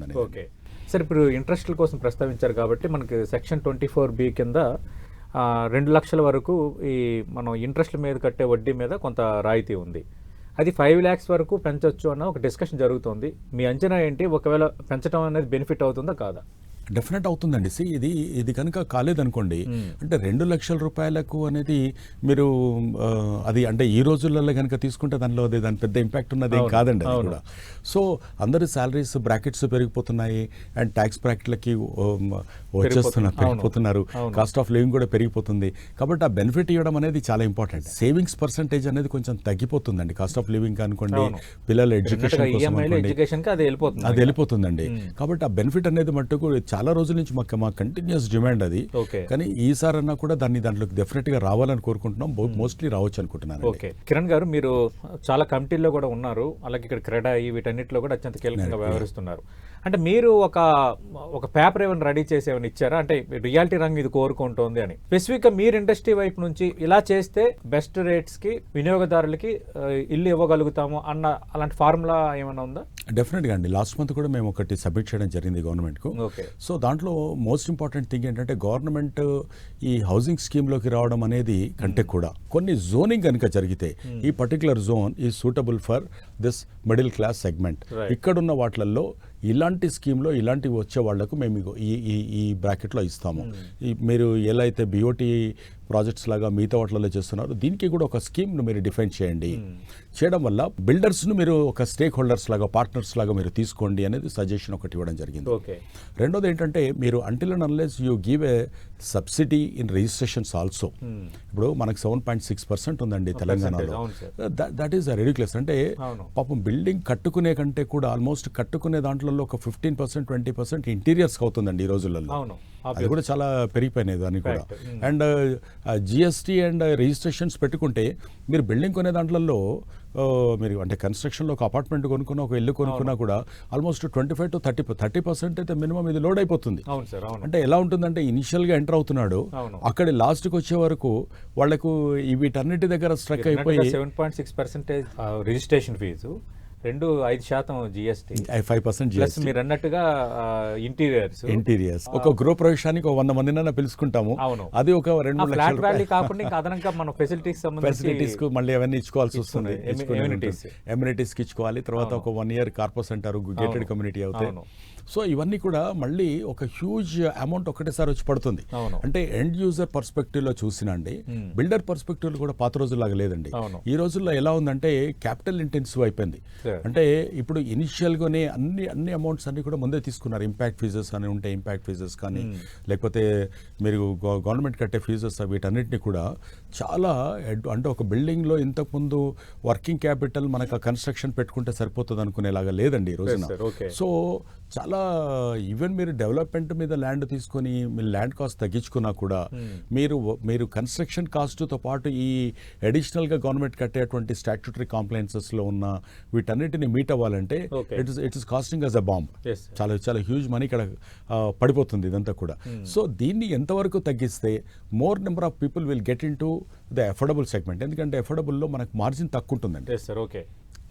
అనేది. Okay sir, ఇప్పుడు ఇంట్రెస్ట్ల కోసం ప్రస్తావించారు కాబట్టి మనకి సెక్షన్ 24B కింద 2 లక్షల వరకు ఈ మనం ఇంట్రెస్ట్ల మీద కట్టే వడ్డీ మీద కొంత రాయితీ ఉంది. అది 5 lakhs వరకు పెంచొచ్చు అన్న ఒక డిస్కషన్ జరుగుతుంది. మీ అంచనా ఏంటి? ఒకవేళ పెంచడం అనేది బెనిఫిట్ అవుతుందా కాదా? డెఫినెట్ అవుతుందండి. ఇది కనుక కాలేదనుకోండి, అంటే 2 లక్షల రూపాయలకు అనేది మీరు అది అంటే ఈ రోజులలో కనుక తీసుకుంటే దాని పెద్ద ఇంపాక్ట్ ఉన్నది ఏం కాదండి అది కూడా. సో అందరి శాలరీస్ బ్రాకెట్స్ పెరిగిపోతున్నాయి అండ్ ట్యాక్స్ బ్రాకెట్లకి పెరిగిపోతున్నారు, కాస్ట్ ఆఫ్ లివింగ్ కూడా పెరిగిపోతుంది. కాబట్టి ఆ బెనిఫిట్ ఇవ్వడం అనేది చాలా ఇంపార్టెంట్. సేవింగ్స్ పర్సంటేజ్ అనేది కొంచెం తగ్గిపోతుందండి కాస్ట్ ఆఫ్ లివింగ్ అనుకోండి, పిల్లల ఎడ్యుకేషన్ అది వెళ్ళిపోతుందండి. కాబట్టి ఆ బెనిఫిట్ అనేది మట్టుకు చాలా రోజుల నుంచి మా కంటిన్యూస్ డిమాండ్ అది. కానీ ఈసారన్నా కూడా దాంట్లోకి డెఫినెట్ గా రావాలని కోరుకుంటున్నాం. మోస్ట్లీ రావచ్చు అనుకుంటున్నాను. ఓకే కిరణ్ గారు, మీరు చాలా కమిటీల్లో కూడా ఉన్నారు, అలాగే ఇక్కడ క్రెడా వీటన్నిటిలో కూడా అత్యంత కీలకంగా వ్యవహరిస్తున్నారు. అంటే మీరు ఒక పేపర్ ఏమైనా రెడీ చేసి ఏమైనా ఇచ్చారా? అంటే రియాలిటీ రంగం ఇది కోరుకుంటోంది అని స్పెసిఫిక్ గా మీరు ఇండస్ట్రీ వైపు నుంచి ఇలా చేస్తే బెస్ట్ రేట్స్ కి వినియోగదారులకి ఇల్లు ఇవ్వగలుగుతాము అన్న అలాంటి ఫార్ములా ఏమైనా ఉందా? డెఫినెట్ గా అండి. లాస్ట్ మంత్ కూడా మేము ఒకటి సబ్మిట్ చేయడం జరిగింది గవర్నమెంట్ కు. సో దాంట్లో మోస్ట్ ఇంపార్టెంట్ థింగ్ ఏంటంటే గవర్నమెంట్ ఈ హౌసింగ్ స్కీమ్ లోకి రావడం అనేది కంటే కూడా కొన్ని జోనింగ్ కనుక జరిగితే ఈ పర్టికులర్ జోన్ ఈ suitable for this middle class segment, ఇక్కడున్న వాటిల్లో ఇలాంటి స్కీమ్లో ఇలాంటివి వచ్చే వాళ్లకు మేము ఈ బ్రాకెట్లో ఇస్తాము. మీరు ఎలా అయితే బిఓటీ ప్రాజెక్ట్స్ లాగా మిగతా వాటిలలో చేస్తున్నారు, దీనికి కూడా ఒక స్కీమ్ను మీరు డిఫైన్ చేయండి. చేయడం వల్ల బిల్డర్స్ను మీరు ఒక స్టేక్ హోల్డర్స్ లాగా, పార్ట్నర్స్ లాగా మీరు తీసుకోండి అనేది సజెషన్ ఒకటి ఇవ్వడం జరిగింది. రెండోది ఏంటంటే మీరు until and unless you give a subsidy in registrations also. ఇప్పుడు మనకు 7.6% ఉందండి తెలంగాణలో. That is ridiculous. అంటే పాపం బిల్డింగ్ కట్టుకునే కంటే కూడా ఆల్మోస్ట్ కట్టుకునే దాంట్లో ఒక 15%, 20% ఇంటీరియర్స్ అవుతుందండి ఈ రోజులలో. అది కూడా చాలా పెరిగిపోయినాయి దాన్ని కూడా. అండ్ జిఎస్టీ అండ్ రిజిస్ట్రేషన్స్ పెట్టుకుంటే మీరు బిల్డింగ్ కొనే దాంట్లో మీరు అంటే కన్స్ట్రక్షన్లో ఒక అపార్ట్మెంట్ కొనుక్కున్నా, ఒక ఇల్లు కొనుక్కున్నా కూడా ఆల్మోస్ట్ 25 to 30% అయితే మినిమం ఇది లోడ్ అయిపోతుంది. అంటే ఎలా ఉంటుందంటే ఇనిషియల్గా ఎంటర్ అవుతున్నాడు, అక్కడ లాస్ట్కి వచ్చే వరకు వాళ్లకు వీటన్నిటి దగ్గర స్ట్రక్ అయిపోయి 7.6% రిజిస్ట్రేషన్ ఫీజు, 5% జీఎస్టీ, 5% జీఎస్టీ, మీరు అన్నట్టుగా ఇంటీరియర్స్ ఒక గృహ ప్రవేశానికి 100 మందినైనా పిలుచుకుంటాము. అది ఒక 2-3 లక్షలు కాకుండా ఇంకా అదనంగా మనం ఫెసిలిటీస్ కు మళ్ళీ అవన్నీ ఇచ్చుకోవాల్సి వస్తుంది. ఎమ్యూనిటీస్ కి ఇచ్చుకోవాలి. తర్వాత ఒక 1 year కార్పస్ అంటారు, గేటెడ్ కమ్యూనిటీ అవుతాయి. సో ఇవన్నీ కూడా మళ్ళీ ఒక హ్యూజ్ అమౌంట్ ఒకటేసారి వచ్చి పడుతుంది. అంటే ఎండ్ యూజర్ పర్స్పెక్టివ్ లో చూసినండి, బిల్డర్ పర్స్పెక్టివ్ లో కూడా పాత రోజుల్లాగా లేదండి. ఈ రోజుల్లో ఎలా ఉందంటే క్యాపిటల్ ఇంటెన్సివ్ అయిపోయింది. అంటే ఇప్పుడు ఇనిషియల్ గానే అన్ని అమౌంట్స్ అన్ని కూడా ముందే తీసుకున్నారు. ఇంపాక్ట్ ఫీజెస్ అని ఉంటాయి, ఇంపాక్ట్ ఫీజెస్ కానీ లేకపోతే మీరు గవర్నమెంట్ కట్టే ఫీజెస్ వీటన్నిటిని కూడా చాలా అంటే ఒక బిల్డింగ్ లో ఇంతకు ముందు వర్కింగ్ క్యాపిటల్ మనకు కన్స్ట్రక్షన్ పెట్టుకుంటే సరిపోతుంది అనుకునేలాగా లేదండి ఈ రోజున. సో చాలా ఈవెన్ మీరు డెవలప్మెంట్ మీద ల్యాండ్ తీసుకొని మీరు ల్యాండ్ కాస్ట్ తగ్గించుకున్నా కూడా మీరు కన్స్ట్రక్షన్ కాస్ట్తో పాటు ఈ అడిషనల్గా గవర్నమెంట్ కట్టేటువంటి స్టాట్యూటరీ కాంప్లైన్సెస్ లో ఉన్న వీటన్నిటిని మీట్ అవ్వాలంటే it is costing as a bomb. చాలా చాలా హ్యూజ్ మనీ ఇక్కడ పడిపోతుంది ఇదంతా కూడా. సో దీన్ని ఎంతవరకు తగ్గిస్తే more number of people will get in to the affordable segment. ఎందుకంటే అఫోర్డబుల్లో మనకు మార్జిన్ తక్కువ ఉంటుందండి.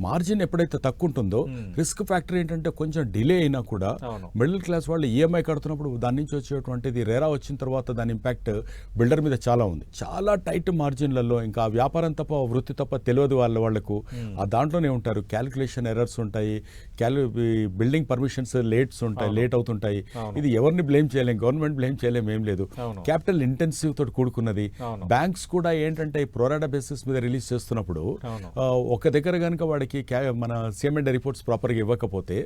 మార్జిన్ ఎప్పుడైతే తక్కువ ఉంటుందో రిస్క్ ఫ్యాక్టర్ ఏంటంటే కొంచెం డిలే అయినా కూడా మిడిల్ క్లాస్ వాళ్ళు ఈఎంఐ కడుతున్నప్పుడు దాని నుంచి వచ్చేటువంటిది రేరా వచ్చిన తర్వాత దాని ఇంపాక్ట్ బిల్డర్ మీద చాలా ఉంది. చాలా టైట్ మార్జిన్లలో ఇంకా వ్యాపారం తప్ప వృత్తి తప్ప తెలియదు వాళ్లకు ఆ దాంట్లోనే ఉంటారు. క్యాలిక్యులేషన్ ఎర్రర్స్ ఉంటాయి, బిల్డింగ్ పర్మిషన్స్ లేట్ అవుతుంటాయి. ఇది ఎవరిని బ్లేమ్ చేయలేం, గవర్నమెంట్ బ్లేమ్ చేయలేం, ఏం లేదు. క్యాపిటల్ ఇంటెన్సివ్ తోటి కూడుకున్నది. బ్యాంక్స్ కూడా ఏంటంటే ప్రోరాడా బేసిస్ మీద రిలీజ్ చేస్తున్నప్పుడు ఒక దగ్గర కనుక వాడికి మన సిఎంఎండ్ రిపోర్ట్స్ ప్రాపర్గా ఇవ్వకపోతే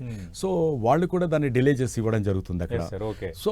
సో వాళ్ళు కూడా దాన్ని డిలే చేసి ఇవ్వడం జరుగుతుంది అక్కడ. సో